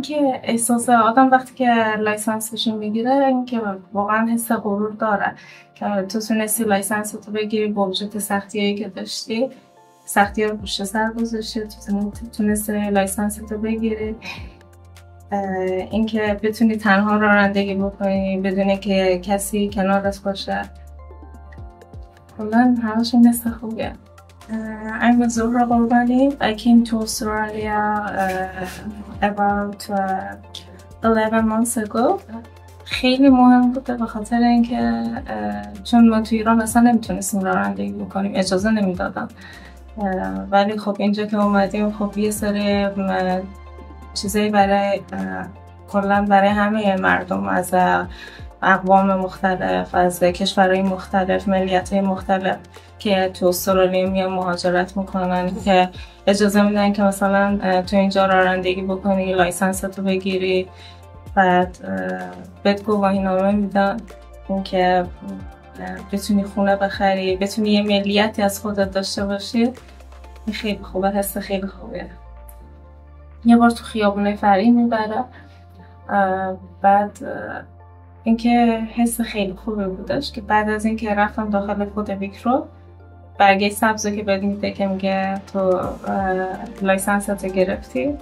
اینکه احساس آدم وقتی که لایسنسش میگیره اینکه واقعا حس غرور داره که تو تونستی لایسنس تو بگیری با وجود سختیایی که داشتی، سختی ها رو پشت سر گذاشتی، تو تونستی لایسنس تو بگیری، اینکه بتونی تنها رانندگی بکنی بدون که کسی کنارت باشه. کلا همشون حس خوبیه. I'm Zura Gorbani. I came to Australia about 11 months ago. خیلی مهم بوده به خاطر اینکه چون ما تو ایران اصلا نمیتونستیم رانندگی بکنیم، اجازه نمیدادن. ولی خب اینجا که اومدیم خب یه سری چیزایی برای کلا برای همه مردم از اقوام مختلف، از کشورهای مختلف، ملیت‌های مختلف که تو استرالیا میان مهاجرت میکنن که اجازه میدن که مثلا تو اینجا رانندگی بکنی، لایسنس تو بگیری، بعد بهت گواهینامه میدن اینکه بتونی خونه بخری، بتونی یه ملیتی از خودت داشته باشی. این خیلی خوبه، حس خیلی خوبه. یه بار تو خیابونه فرعی میبره، بعد اینکه حس خیلی خوبی بودش که بعد از اینکه رفتم داخل خود ویکرو، برگه سبزو که بهت میده که میگه تو لایسنست گرفتی،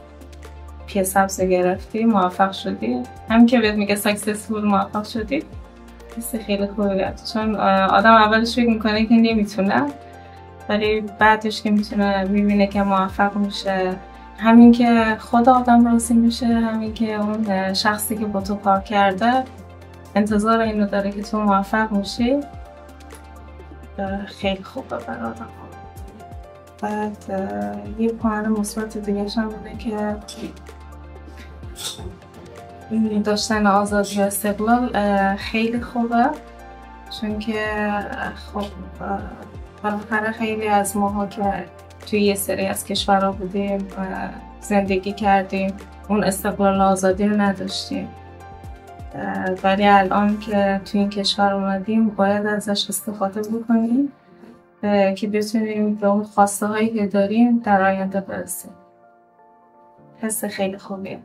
پی سبز گرفتی، موفق شدی، همین که بهت میگه ساکسسفول، موفق شدی، حس خیلی خوبیه. چون آدم اولش فکر میکنه که نمیتونه، ولی بعدش که میتونه میبینه که موفق میشه، همین که خود آدم راضی میشه، همین که اون شخصی که با تو کار کرده انتظار اینو داره که تو موفق میشی، خیلی خوبه برای آدم. بعد یه پوان مثبت دیگه هم بوده که داشتن آزادی و استقلال خیلی خوبه، چون که خب بالاخره خیلی از ماها که توی یه سری از کشورها بودیم زندگی کردیم اون استقلال آزادی رو نداشتیم، ولی الان که توی این کشور اومدیم باید ازش استفاده بکنیم که بتونیم به اون خواسته هایی که داریم در آینده برسیم. حس خیلی خوبیه.